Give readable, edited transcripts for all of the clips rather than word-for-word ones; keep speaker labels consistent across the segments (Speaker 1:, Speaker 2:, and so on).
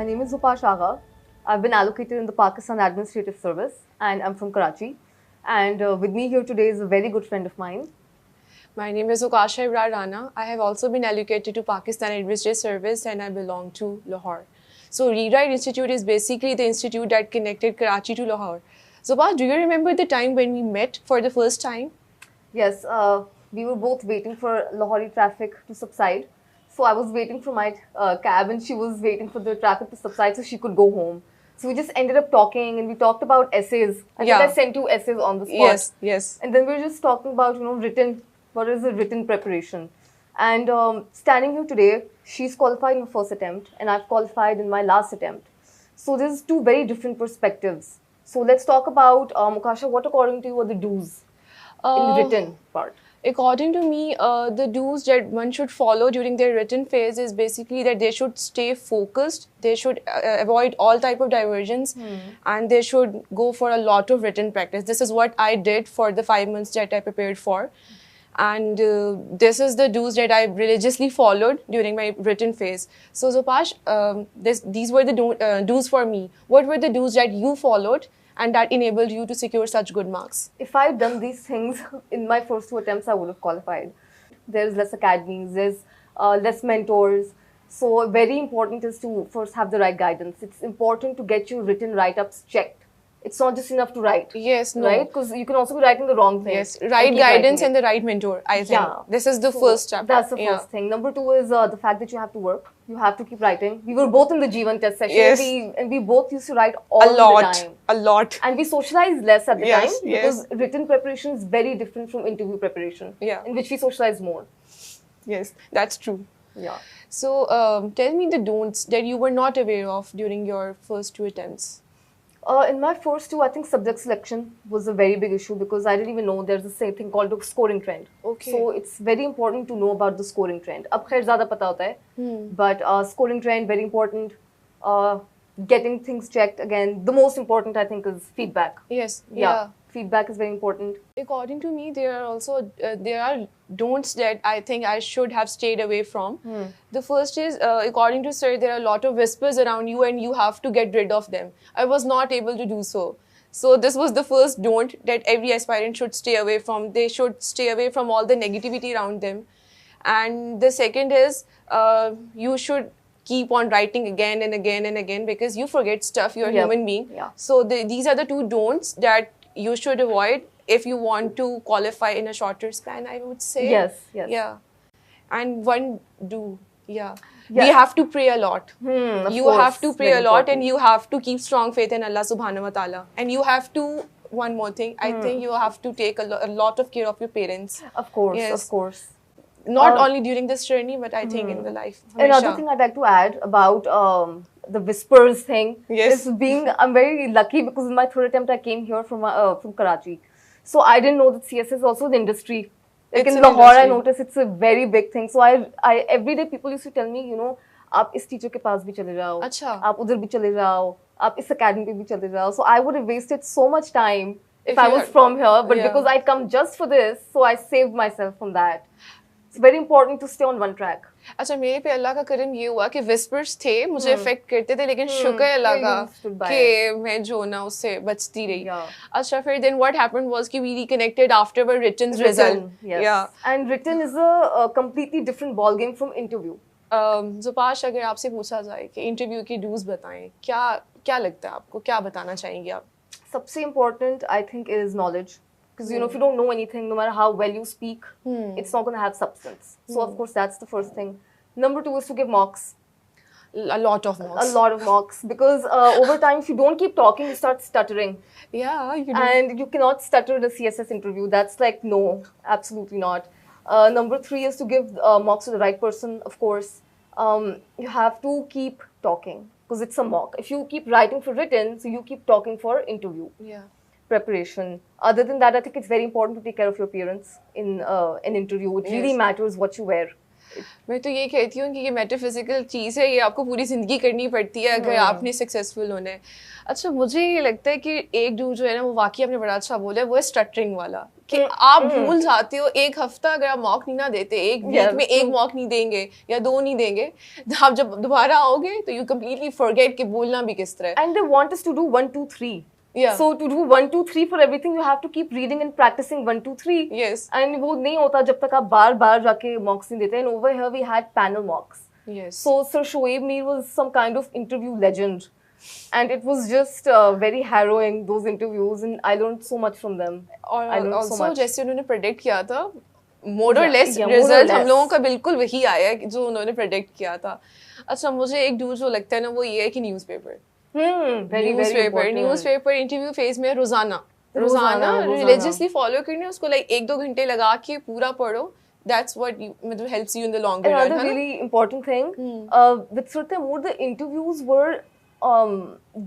Speaker 1: My name is Upash Agha. I've been allocated in the Pakistan Administrative Service and I'm from Karachi. And with me here today is a very good friend of mine.
Speaker 2: My name is Ukasha Ibrar Rana. I have also been allocated to Pakistan Administrative Service and I belong to Lahore. So Rewrite Institute is basically the institute that connected Karachi to Lahore. So Upash, do you remember the time when we met for the first time?
Speaker 1: Yes, we were both waiting for Lahore traffic to subside. So I was waiting for my cab and she was waiting for the traffic to subside so she could go home. So we just ended up talking and we talked about essays. I think I sent you essays on the spot.
Speaker 2: Yes, yes.
Speaker 1: And then we were just talking about, what is a written preparation. And standing here today, she's qualified in her first attempt and I've qualified in my last attempt. So there's two very different perspectives. So let's talk about, Ukasha, what according to you are the do's in the written part?
Speaker 2: According to me, the do's that one should follow during their written phase is basically that they should stay focused, they should avoid all type of diversions, and they should go for a lot of written practice. This is what I did for the 5 months that I prepared for. And this is the do's that I religiously followed during my written phase. So Zopash, these were the do's for me. What were the do's that you followed and that enabled you to secure such good marks?
Speaker 1: If I had done these things in my first two attempts, I would have qualified. There's less academies, there's less mentors. So very important is to first have the right guidance. It's important to get your written write-ups checked. It's not just enough to write.
Speaker 2: Yes, no.
Speaker 1: Right? Because you can also be writing the wrong thing.
Speaker 2: Yes, right guidance and the right mentor, I think.
Speaker 1: Yeah.
Speaker 2: This is the first step.
Speaker 1: That's the first thing. Number two is the fact that you have to work. You have to keep writing. We were both in the G1 test session.
Speaker 2: Yes.
Speaker 1: And we both used to write all the time.
Speaker 2: A lot.
Speaker 1: And we socialized less at the time
Speaker 2: Yes.
Speaker 1: because written preparation is very different from interview preparation.
Speaker 2: Yeah.
Speaker 1: In which we socialize more.
Speaker 2: Yes, that's true.
Speaker 1: Yeah.
Speaker 2: So tell me the don'ts that you were not aware of during your first two attempts.
Speaker 1: In my first two, I think subject selection was a very big issue because I didn't even know there's a same thing called a scoring trend.
Speaker 2: Okay.
Speaker 1: So it's very important to know about the scoring trend. Ab khair zyada pata hota hai, but scoring trend very important. Getting things checked again. The most important I think is feedback.
Speaker 2: Yes.
Speaker 1: Yeah. Feedback is very important.
Speaker 2: According to me, there are also there are don'ts that I think I should have stayed away from. The first is, according to sir, there are a lot of whispers around you and you have to get rid of them. I was not able to do so. So this was the first don't that every aspirant should stay away from. They should stay away from all the negativity around them. And the second is, you should keep on writing again and again and again because you forget stuff. You're a human being.
Speaker 1: Yeah.
Speaker 2: So these are the two don'ts that you should avoid if you want to qualify in a shorter span, I would say.
Speaker 1: Yes, yes.
Speaker 2: Yeah. And one do, yeah. We have to pray a lot. You have to pray a lot and you have to keep strong faith in Allah subhanahu wa ta'ala. And you have to, one more thing, I think you have to take a lot of care of your parents.
Speaker 1: Of course,
Speaker 2: Yes.
Speaker 1: of course.
Speaker 2: Not only during this journey, but I think in the life.
Speaker 1: Another
Speaker 2: Hamesha.
Speaker 1: thing I'd like to add about the whispers thing
Speaker 2: Yes.
Speaker 1: is I'm very lucky because in my third attempt I came here from Karachi. So I didn't know that CS is also the industry. Like
Speaker 2: It's
Speaker 1: in
Speaker 2: an
Speaker 1: Lahore, I
Speaker 2: industry.
Speaker 1: noticed it's a very big thing. So I every day people used to tell me, आप इस teacher के पास भी चले जाओ,
Speaker 2: अच्छा.
Speaker 1: आप उधर भी चले जाओ, आप इस academy पे भी चले जाओ. So I would have wasted so much time if I
Speaker 2: you
Speaker 1: was
Speaker 2: had-
Speaker 1: from here, but
Speaker 2: Yeah.
Speaker 1: because I'd come just for this, so I saved myself from that. It's very important to stay on one track.
Speaker 2: अच्छा मेरे पे अल्लाह का करम ये हुआ कि whispers थे मुझे इफेक्ट करते थे लेकिन शुक्र है अल्लाह
Speaker 1: Yeah, you stood
Speaker 2: का
Speaker 1: by
Speaker 2: कि मैं जो ना उससे बचती रही
Speaker 1: Yeah.
Speaker 2: अच्छा फिर then what happened was कि we reconnected after our written result.
Speaker 1: Written, yes.
Speaker 2: Yeah.
Speaker 1: And written is a completely different ball game from interview.
Speaker 2: जुपाश अगर आपसे पूछा जाए कि इंटरव्यू की डूज बताएं क्या क्या लगता है आपको क्या बताना चाहेंगे आप
Speaker 1: सबसे important, I think, is knowledge. Because, if you don't know anything, no matter how well you speak, it's not going to have substance. So, of course, that's the first thing. Number two is to give mocks.
Speaker 2: a lot of
Speaker 1: A
Speaker 2: mocks.
Speaker 1: lot of mocks. Because over time, if you don't keep talking, you start stuttering.
Speaker 2: Yeah, you do.
Speaker 1: And you cannot stutter in a CSS interview. That's like, no, absolutely not. Number three is to give mocks to the right person, of course. You have to keep talking because it's a mock. If you keep writing for written, so you keep talking for interview
Speaker 2: Yeah.
Speaker 1: preparation. Other than that, I think it's very important to take care of your appearance in an interview. It really
Speaker 2: Yes.
Speaker 1: matters what you wear.
Speaker 2: मैं तो ये कहती हूँ कि ये metaphysical चीज़ है, ये आपको पूरी ज़िंदगी करनी पड़ती है अगर आपने सक्सेसफुल होना है। अच्छा, मुझे ये लगता है कि एक डू जो है ना, वो वाकई आपने बड़ा अच्छा बोला है, वो है स्टटरिंग वाला, कि आप भूल जाते हो एक हफ्ता अगर आप मॉक नहीं ना देते, एक वीक में एक मॉक नहीं देंगे या 2 नहीं देंगे, आप जब दोबारा आओगे तो यू कम्प्लीटली फॉरगेट कि बोलना भी किस तरह है।
Speaker 1: And they want us to do 1, 2, 3.
Speaker 2: Yeah.
Speaker 1: So to do 1, 2, 3 for everything, you have to keep reading and practicing 1, 2, 3.
Speaker 2: Yes.
Speaker 1: And वो नहीं होता जब तक आप बार-बार जाके mocks नहीं देते. And over here we had panel mocks.
Speaker 2: Yes.
Speaker 1: So Sir Shoaib Mir was some kind of interview legend. And it was just very harrowing, those interviews, and I learned so much from them.
Speaker 2: और
Speaker 1: I learned so
Speaker 2: also
Speaker 1: much.
Speaker 2: जैसे उन्होंने predict किया था, मोर और less
Speaker 1: yeah, more or
Speaker 2: result हम
Speaker 1: less.
Speaker 2: लोगों का बिल्कुल वही आया है जो उन्होंने प्रेडिक्ट किया था। अच्छा, मुझे एक डू जो लगता है ना, वो ये है कि newspaper
Speaker 1: Very important.
Speaker 2: Newspaper interview phase में रोजाना
Speaker 1: रोजाना।
Speaker 2: रिलीजियसली फॉलो करने, उसको लाइक 1-2 घंटे लगा के पूरा पढ़ो। That's what you, मतलब helps you in the longer run.
Speaker 1: Another really important thing with Sir Taimur, the interviews were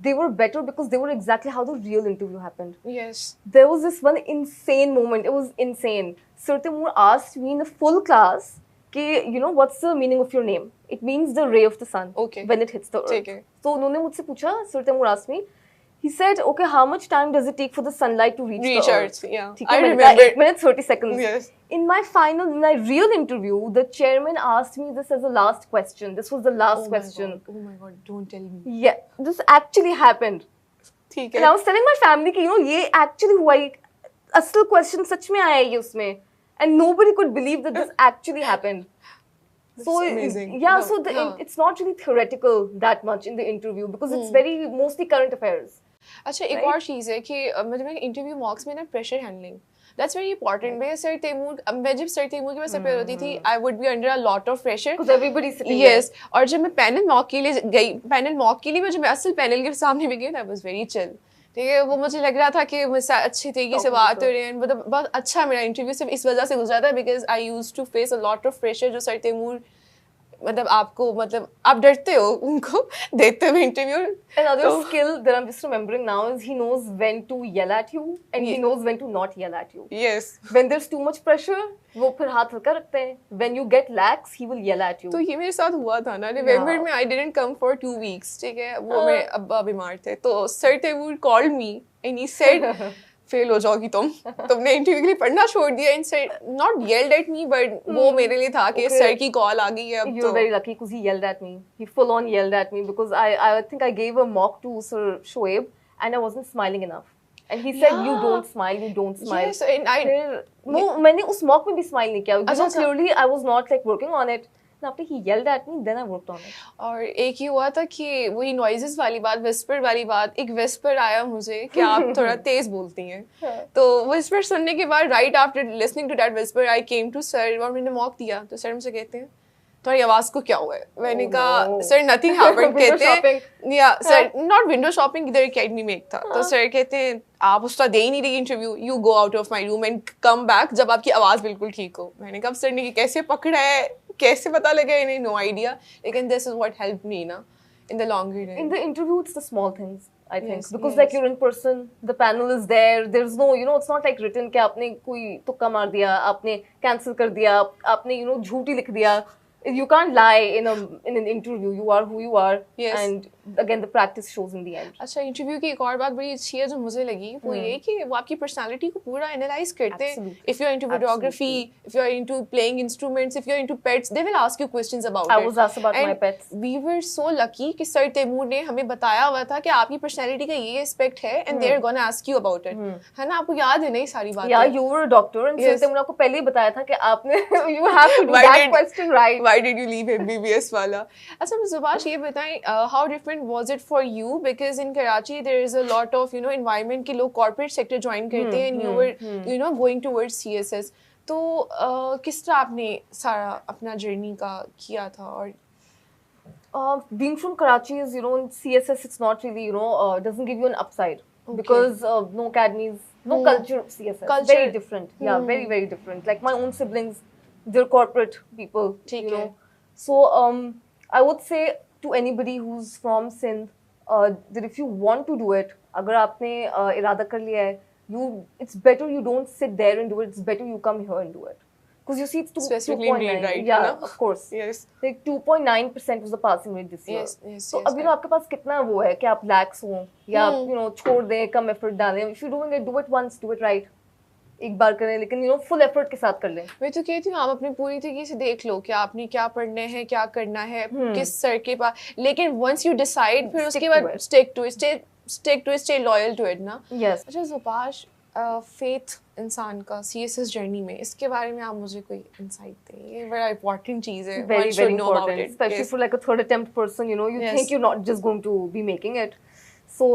Speaker 1: they were better because they were exactly how the real interview happened.
Speaker 2: Yes.
Speaker 1: There was this one insane moment. It was insane. Sir Taimur asked me in a full class, you know, what's the meaning of your name? It means the ray of the sun.
Speaker 2: Okay.
Speaker 1: When it hits the earth.
Speaker 2: ठीक है।
Speaker 1: So उन्होंने मुझसे पूछा, Sir Taimur asked me, he said, okay, how much time does it take for the sunlight to reach the earth?
Speaker 2: Yeah.
Speaker 1: ठीक है,
Speaker 2: I
Speaker 1: मैंने कहा,
Speaker 2: remember.
Speaker 1: 8 minutes 30 seconds.
Speaker 2: Yes.
Speaker 1: In my real interview, the chairman asked me this as a last question. This was the last question.
Speaker 2: Oh my god, don't tell me.
Speaker 1: Yeah, this actually happened.
Speaker 2: ठीक
Speaker 1: And I
Speaker 2: है।
Speaker 1: was telling my family कि, you know, ये actually हुआ, ये असल question सच में आया ये उसमें. And nobody could believe that this actually happened. So
Speaker 2: amazing.
Speaker 1: yeah,
Speaker 2: No,
Speaker 1: so
Speaker 2: no.
Speaker 1: it's not really theoretical that much in the interview because it's very mostly current affairs.
Speaker 2: अच्छा, एक और चीज़ है कि मतलब इंटरव्यू मॉक्स में ना pressure handling, that's very important. मैं sir Taimur, मैं जब सर तैमूर के पास प्रिपेयर होती थी, I would be under a lot of pressure
Speaker 1: Because everybody's sitting
Speaker 2: yes. और जब मैं पैनल मॉक के लिए गई, पैनल मॉक के लिए मैं जब असल पैनल के सामने भी गई, आई वाज वेरी चिल। ठीक है, वो मुझे लग रहा था कि मुझसे अच्छी तरीके से बात हो रही है, मतलब बहुत अच्छा मेरा इंटरव्यू सिर्फ इस वजह से गुजरा था because I used to face a lot of pressure जो सर तैमूर मतलब आपको, मतलब आप डरते हो उनको देते हुए interview.
Speaker 1: Another skill that I'm just remembering now is he knows when to yell at you and he knows when to not yell at you.
Speaker 2: Yes.
Speaker 1: When there's too much pressure, वो फिर हाथ हल्का रखते हैं. When you get lax, he will yell at you.
Speaker 2: तो ये मेरे साथ हुआ था ना, नवंबर में I didn't come for 2 weeks, ठीक है, वो मेरे अब्बा बीमार थे, तो sir Taimur called me and he said fail हो जाओगी तुमने इंटरव्यू के लिए पढ़ना छोड़ दिया। And sir not yelled at me but वो मेरे लिए था कि सर की कॉल आ गई है अब।
Speaker 1: You're very lucky because he yelled at me. He full on yelled at me because I think I gave a mock to Sir Shoaib and I wasn't smiling enough. And he said, you don't smile, you don't smile.
Speaker 2: Yes, and I
Speaker 1: no, मैंने उस mock में भी smile नहीं किया because clearly I was not like working on it. And after he yelled at me, then I worked on it.
Speaker 2: और एक ही हुआ था कि वही noises वाली बात, whisper वाली बात, एक whisper आया मुझे कि आप थोड़ा तेज बोलती हैं। तो whisper सुनने के बाद right after listening to that whisper, I came to sir और मैंने mock दिया, तो सर मुझे कहते हैं तुम्हारी आवाज को क्या हुआ है? मैंने कहा सर नथिंग हैपेंड। कहते हैं या सर नॉट विंडो शॉपिंग, इधर एकेडमी में एक था, तो सर कहते हैं आप उसका दे ही नहीं रही interview, you go out of my room and come back जब आपकी आवाज बिल्कुल ठीक हो। मैंने कहा सर ने कैसे पकड़ा है, कैसे पता लगा, इन्हें नो आइडिया, लेकिन this is what helped me ना in the longer run.
Speaker 1: In the interview, it's the small things, I think,
Speaker 2: Yes,
Speaker 1: because
Speaker 2: yes.
Speaker 1: like you're in person, the panel is there. There's no, you know, it's not like written कि आपने कोई तुक्का मार दिया, आपने cancel कर दिया, आपने you know झूठी लिख दिया. You can't lie in an interview. You are who you are,
Speaker 2: Yes.
Speaker 1: and again the practice shows in the end.
Speaker 2: अच्छा, इंटरव्यू की एक और बात बड़ी अच्छी है जो मुझे लगी, वो ये कि वो आपकी पर्सनालिटी को पूरा एनालाइज करते हैं।
Speaker 1: Absolutely.
Speaker 2: If you are into videography, if you are into playing instruments, if you are into pets, they will ask you questions about
Speaker 1: I
Speaker 2: it.
Speaker 1: was asked about my pets.
Speaker 2: We were so lucky कि sir Taimur ने हमें बताया हुआ था कि आपकी personality का ये एस्पेक्ट है and they are gonna ask you about it, है ना? आपको याद है ना ये सारी बातें?
Speaker 1: Yeah, you were a doctor, and
Speaker 2: Yes.
Speaker 1: so मैंने आपको पहले ही बताया था कि आपने you have to do
Speaker 2: Why
Speaker 1: that
Speaker 2: did-
Speaker 1: question right.
Speaker 2: Why did you leave MBBS वाला? अच्छा ज़ुबाश ये बताएं, how different was it for you, because in Karachi there is a lot of you know environment के लोग corporate sector join करते हैं and you were you know going towards CSS, तो किस तरह आपने सारा अपना जर्नी का किया था? और
Speaker 1: Being from Karachi is, you know, in CSS, it's not really, you know, doesn't give you an upside because no academies, no culture of CSS.
Speaker 2: Culture.
Speaker 1: Very different. Yeah, very, very different. Like my own siblings, they're corporate people,
Speaker 2: ठीक
Speaker 1: you
Speaker 2: है।
Speaker 1: know. So I would say to anybody who's from Sindh that if you want to do it, अगर आपने इरादा कर लिया है, it's better you don't sit there and do it. It's better you come here and do it. because you see it's
Speaker 2: Specifically in
Speaker 1: 2.9.
Speaker 2: read, right?
Speaker 1: Yeah,
Speaker 2: You know?
Speaker 1: of course.
Speaker 2: Yes.
Speaker 1: Like 2.9% was the passing rate this year.
Speaker 2: Yes,
Speaker 1: तो
Speaker 2: yes,
Speaker 1: अभी ना आपके पास कितना वो है कि आप lax हो या छोड़ दें, कम effort डालें. If you're doing it, do it once, do it right. एक बार करें, लेकिन full effort के साथ कर लें.
Speaker 2: मैं तो कहती हूँ आप अपनी पूरी तरीके से देख लो कि आपने क्या पढ़ना है, क्या करना है, किस सर के पास. लेकिन once you decide, फिर उसके बाद stick to it, stay loyal to it ना.
Speaker 1: Yes.
Speaker 2: अच्छा ज़ुबाश, faith इंसान का CSS जर्नी में, इसके बारे में आप मुझे कोई insight दें. ये बड़ा important चीज़ है.
Speaker 1: Very,
Speaker 2: One should
Speaker 1: very
Speaker 2: know about
Speaker 1: important,
Speaker 2: it.
Speaker 1: especially
Speaker 2: Yes.
Speaker 1: for like a third attempt person. You
Speaker 2: Yes.
Speaker 1: think you're not just going to be making it. So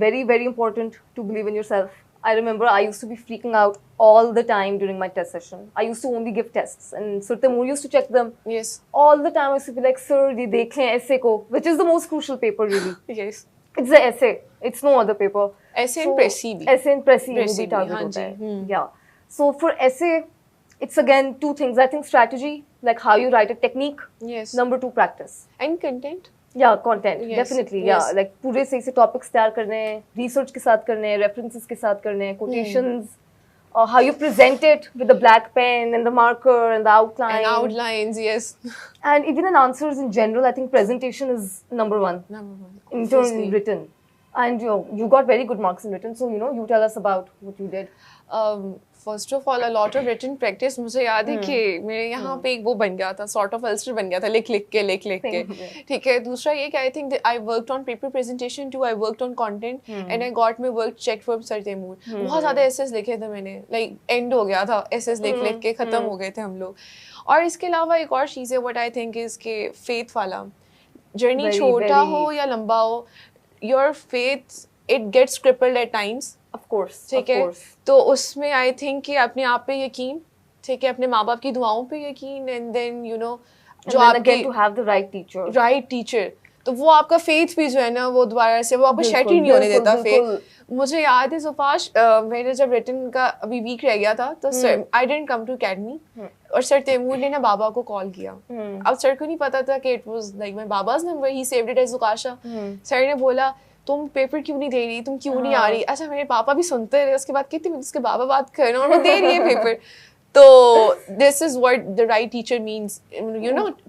Speaker 1: very, very important to believe in yourself. I remember I used to be freaking out all the time during my test session. I used to only give tests, and Sir Taimur used to check them
Speaker 2: Yes.
Speaker 1: all the time. I used to be like, "Sir, ये देख लें essay को," which is the most crucial paper really.
Speaker 2: Yes.
Speaker 1: It's the essay. It's no other paper.
Speaker 2: Essay and Pressy भी.
Speaker 1: Essay and Pressy
Speaker 2: Pressy
Speaker 1: भी
Speaker 2: भी,
Speaker 1: target
Speaker 2: हाँ
Speaker 1: होता
Speaker 2: जी,
Speaker 1: है. Yeah. So for essay, it's again two things. I think strategy, like how you write a technique.
Speaker 2: Yes.
Speaker 1: Number 2, practice.
Speaker 2: And content.
Speaker 1: Yeah, content.
Speaker 2: Yes,
Speaker 1: Definitely.
Speaker 2: yes.
Speaker 1: Yeah, like पूरे सही से topics तैयार करने हैं, research के साथ करने हैं, references के साथ करने हैं, quotations, how you present it with the black pen and the marker and the outline.
Speaker 2: And outlines, yes.
Speaker 1: And even in answers in general, I think presentation is number 1.
Speaker 2: Number 1.
Speaker 1: In turn, written. And you got very good marks in written, so you tell us about what you did.
Speaker 2: First of all, a lot of written practice. मुझे याद है कि मेरे यहाँ पे एक वो बन गया था, sort of ulcer बन गया था, लिख के. ठीक है. दूसरा ये कि I think that I worked on paper presentation too. I worked on content and I got my work checked from Sir Taimur. बहुत ज़्यादा essays लिखे थे मैंने. Like end हो गया था, essays लिख के खत्म हो गए थे हम लोग. और इसके अलावा एक और चीज़ है, what I think is कि faith वाला. Journey छोटा हो या लंबा हो, your faith it gets crippled at times.
Speaker 1: Of course.
Speaker 2: ठीक है. तो उसमें I think कि अपने आप पे यकीन, ठीक है, अपने माँ बाप की दुआओं पे यकीन, and then
Speaker 1: जो आपके to have the right teacher.
Speaker 2: तो वो आपका faith भी जो है ना, वो दोबारा से वो आपको शेट ही नहीं होने देता faith. मुझे याद है सुभाष, मैंने जब रिटन का अभी वीक रह गया था तो sir I didn't come to academy और सर तैमूर ने ना बाबा को कॉल किया. अब सर को नहीं पता था कि इट वाज लाइक माय बाबाज number, he saved it as जुकाशा. सर ने बोला तुम पेपर क्यों नहीं दे रही, तुम क्यों नहीं आ रही. अच्छा मेरे पापा भी सुनते रहे, उसके बाद कितने उसके बाबा बात कर रहे हैं और वो दे रही है पेपर. तो this is what the right teacher means,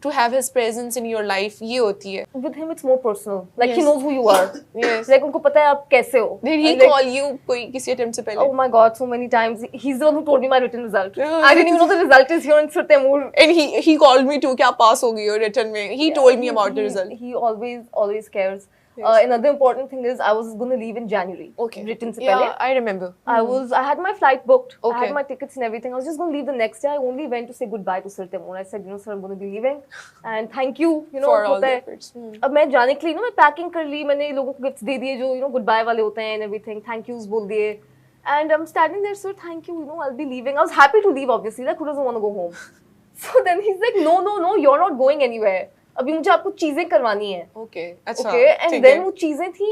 Speaker 2: to have his presence in your life. ये होती है.
Speaker 1: With him it's more personal. Like he knows who you are.
Speaker 2: Yes.
Speaker 1: Like उनको पता है आप कैसे हो.
Speaker 2: Did he call you कोई किसी attempt से पहले?
Speaker 1: Oh my God, so many times. He's the one who told me my written result. I didn't even know the result is here in Sir Taimur.
Speaker 2: And he called me too कि आप pass हो गई हो written में. He told me about the result.
Speaker 1: He always cares. Another important thing is I was going to leave in January.
Speaker 2: Okay.
Speaker 1: Written se
Speaker 2: Yeah,
Speaker 1: pehle.
Speaker 2: I remember.
Speaker 1: I had my flight booked.
Speaker 2: Okay.
Speaker 1: I had my tickets and everything. I was just going to leave the next day. I only went to say goodbye to Sir Taimur. I said, sir, I'm going to be leaving. And thank you,
Speaker 2: for all the efforts.
Speaker 1: अब मैं जाने के लिए मैं packing कर ली, मैंने लोगों को गिफ्ट्स दे दिए जो goodbye वाले होते हैं and everything. Thank yous बोल दिए. And I'm standing there, sir, thank you, I'll be leaving. I was happy to leave, obviously. Like, who doesn't want to go home? So then he's like, no, you're not going anywhere. अभी मुझे आपको चीजें करवानी है.
Speaker 2: Okay, अच्छा.
Speaker 1: Okay, and then वो चीजें थी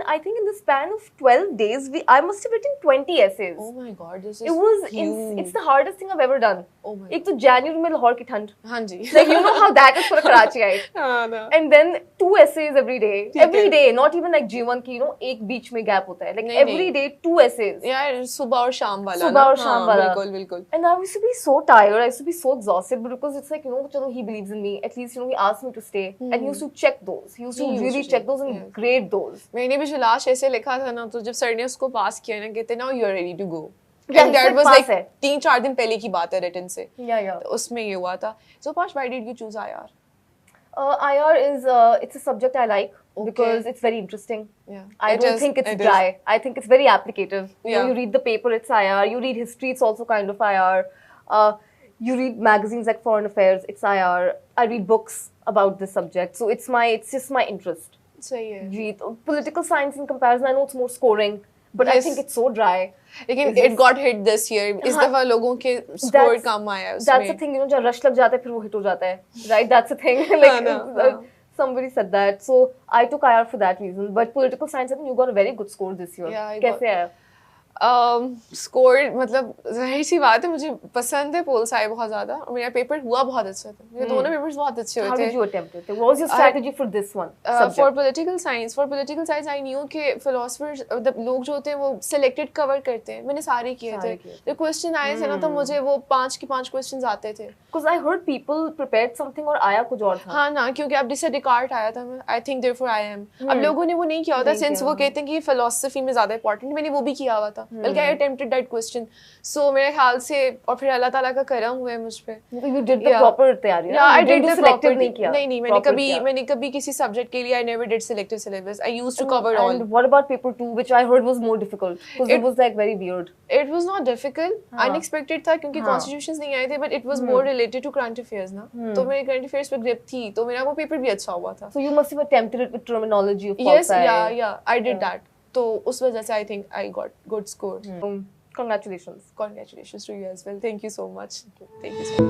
Speaker 1: I think in the span of 12 days, I must have written 20 essays.
Speaker 2: Oh my God, this is
Speaker 1: huge. It's the hardest thing I've ever done.
Speaker 2: Oh my.
Speaker 1: एक तो January में लाहौर की ठंड.
Speaker 2: हाँ जी.
Speaker 1: Like how that is for a Karachiite.
Speaker 2: हाँ.
Speaker 1: And then 2 essays every day. Every day, not even like G1 की एक बीच में gap होता है. Like every day 2 essays.
Speaker 2: यार सुबह और शाम वाला.
Speaker 1: सुबह और शाम वाला.
Speaker 2: बिल्कुल.
Speaker 1: And I used to be so tired. I used to be so exhausted, but because it's like चलो he believes in me. At least he asked me to stay, and he used to check those. He used to really check those and grade those.
Speaker 2: मैंने भी जो last ऐसे लिखा था ना, तो जब सर ने उसको पास किया ना, कहते now you are ready to go.
Speaker 1: Yeah,
Speaker 2: and that was like 3-4 दिन पहले की बात है written से.
Speaker 1: Yeah.
Speaker 2: तो उसमें ये हुआ था. So Pash, why did you choose IR?
Speaker 1: IR is it's a subject I like because it's very interesting.
Speaker 2: Yeah.
Speaker 1: I don't think it's dry. I think it's very applicative.
Speaker 2: Yeah.
Speaker 1: You read the paper, it's IR. You read history, it's also kind of IR. You read magazines like Foreign Affairs, it's IR. I read books about this subject, so it's just my interest.
Speaker 2: सही है.
Speaker 1: Read political science in comparison. I know it's more scoring, but I think it's so dry.
Speaker 2: लेकिन it got hit this year. इस दफा लोगों के score कम आया उसमें.
Speaker 1: That's the thing, जब rush लग जाता है फिर वो hit हो जाता है, right? That's the thing. Like somebody said that, so I took IR for that reason. But political science, I think you got a very good score this year.
Speaker 2: Yeah,
Speaker 1: कैसे है?
Speaker 2: स्कोर मतलब जाहिर सी बात है, मुझे पसंद है पोल साइ बहुत ज्यादा और मेरा पेपर हुआ बहुत अच्छा था, मेरे दोनों पेपर्स बहुत अच्छे हुए
Speaker 1: How
Speaker 2: थे.
Speaker 1: did you attempt it? What was your strategy for this one subject?
Speaker 2: For political science I knew कि philosophers लोग जो होते हैं वो selected cover करते हैं, मैंने सारे किए थे. जो क्वेश्चन आए थे ना तो मुझे वो 5 के 5 क्वेश्चंस आते थे.
Speaker 1: Because I heard people prepared something और आया कुछ और था.
Speaker 2: हाँ ना, क्योंकि अब जिससे डिकार्ट आया था मैं, I think therefore I am. अब लोगों ने वो नहीं किया होता, since वो कहते हैं कि philosophy में ज़्यादा important, मैंने वो भी किया हुआ था, बल्कि I attempted that question. So मेरे ख्याल से और फिर अल्लाह ताला का करम हुआ है मुझ पे.
Speaker 1: You did the proper तैयारी.
Speaker 2: Yeah, I did the proper.
Speaker 1: नहीं किया.
Speaker 2: नहीं, मैंने कभी किसी सब्जेक्ट के लिए I never did selective syllabus. I used to cover all.
Speaker 1: And what about paper 2, which I heard was more difficult because it was like very weird.
Speaker 2: It was not difficult. Unexpected था क्योंकि constitutions नहीं आए थे, but it was more related to current affairs ना. तो मेरे current affairs पे grip थी, तो मेरा वो पेपर भी अच्छा हुआ था.
Speaker 1: So you must have attempted it with terminology of
Speaker 2: Yes,
Speaker 1: pol sci.
Speaker 2: yeah, I did that. तो उस वजह से I think I got good score.
Speaker 1: Congratulations.
Speaker 2: Congratulations to you as well. Thank you so much. Thank you so much.